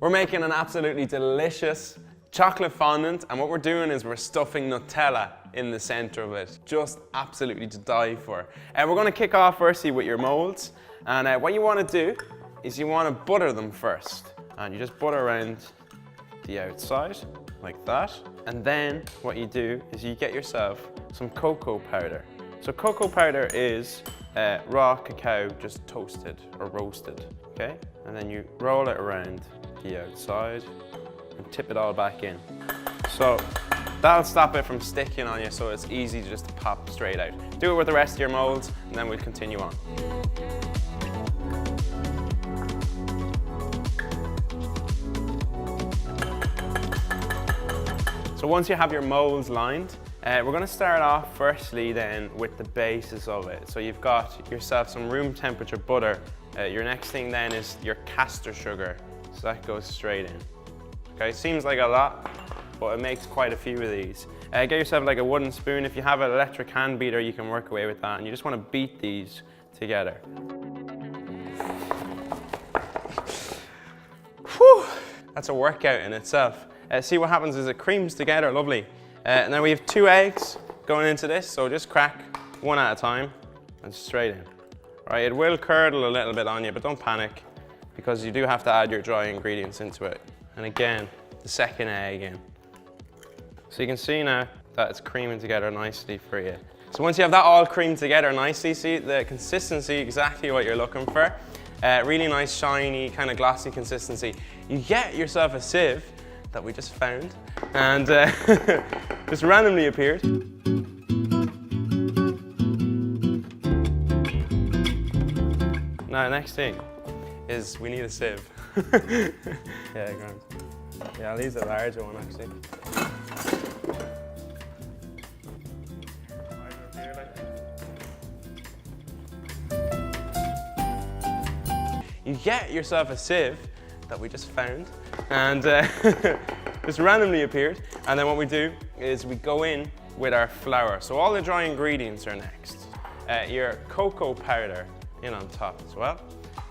We're making an absolutely delicious chocolate fondant, and what we're doing is we're stuffing Nutella in the center of it. Just absolutely to die for. And we're gonna kick off firstly with your molds. And what you wanna do is you wanna butter them first. And you just butter around the outside, like that. And then what you do is you get yourself some cocoa powder. So cocoa powder is raw cacao just toasted or roasted, okay? And then you roll it around the outside and tip it all back in. So that'll stop it from sticking on you, so it's easy just to pop straight out. Do it with the rest of your molds and then we'll continue on. So once you have your molds lined, we're going to start off firstly then with the basis of it. So you've got yourself some room temperature butter. Your next thing then is your caster sugar. So that goes straight in. Okay, seems like a lot, but it makes quite a few of these. Get yourself like a wooden spoon. If you have an electric hand beater, you can work away with that. And you just want to beat these together. Whew, that's a workout in itself. See what happens is it creams together, lovely. And then we have 2 eggs going into this, so just crack one at a time and straight in. Right, it will curdle a little bit on you, but don't panic because you do have to add your dry ingredients into it. And again, the second egg in. So you can see now that it's creaming together nicely for you. So once you have that all creamed together nicely, see the consistency, exactly what you're looking for. Really nice, shiny, kind of glossy consistency. You get yourself a sieve that we just found and just randomly appeared. Now, next thing is we need a sieve. Yeah, grand. Yeah, I'll use the larger one actually. You get yourself a sieve that we just found and just randomly appeared, and then what we do is we go in with our flour. So all the dry ingredients are next. Your cocoa powder in on top as well,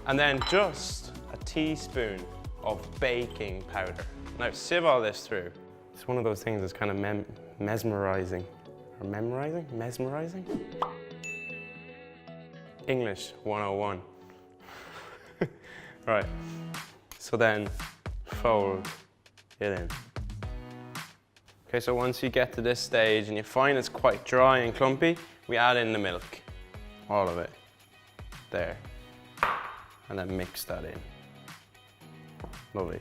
and then just a teaspoon of baking powder. Now sieve all this through. It's one of those things that's kind of mesmerizing. Or memorizing? Mesmerizing? English 101. Right, so then fold it in. Okay, so once you get to this stage and you find it's quite dry and clumpy, we add in the milk, all of it, there, and then mix that in. Lovely.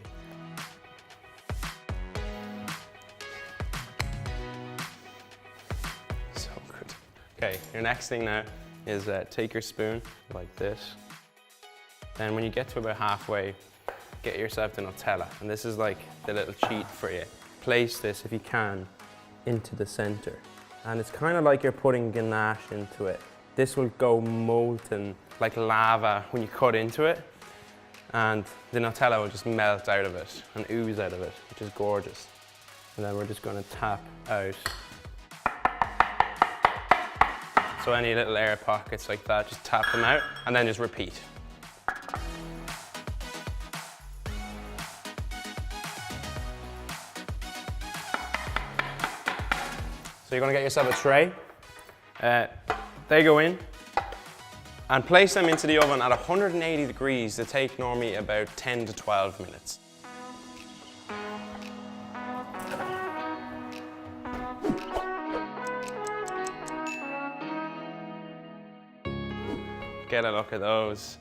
So good. Okay, your next thing now is take your spoon like this. Then when you get to about halfway, get yourself the Nutella. And this is like the little cheat for you. Place this, if you can, into the center. And it's kind of like you're putting ganache into it. This will go molten like lava when you cut into it. And the Nutella will just melt out of it and ooze out of it, which is gorgeous. And then we're just going to tap out. So any little air pockets like that, just tap them out and then just repeat. So you're going to get yourself a tray. They go in and place them into the oven at 180 degrees to take normally about 10 to 12 minutes. Get a look at those.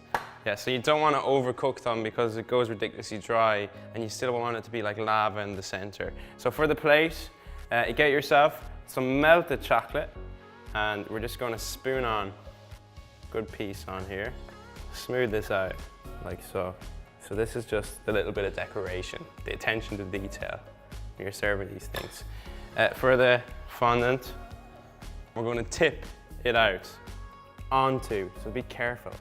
Yeah, so you don't want to overcook them because it goes ridiculously dry and you still want it to be like lava in the center. So for the plate, you get yourself some melted chocolate, and we're just going to spoon on a good piece on here. Smooth this out like so. So this is just a little bit of decoration, the attention to detail when you're serving these things. For the fondant, we're going to tip it out onto, so be careful,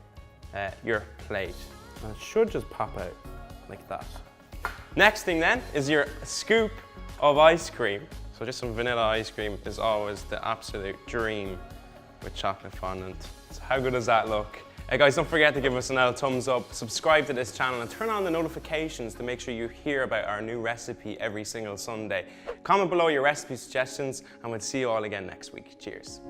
your plate. And it should just pop out like that. Next thing then is your scoop of ice cream. So just some vanilla ice cream is always the absolute dream with chocolate fondant. So how good does that look? Hey guys, don't forget to give us another thumbs up, subscribe to this channel and turn on the notifications to make sure you hear about our new recipe every single Sunday. Comment below your recipe suggestions and we'll see you all again next week. Cheers.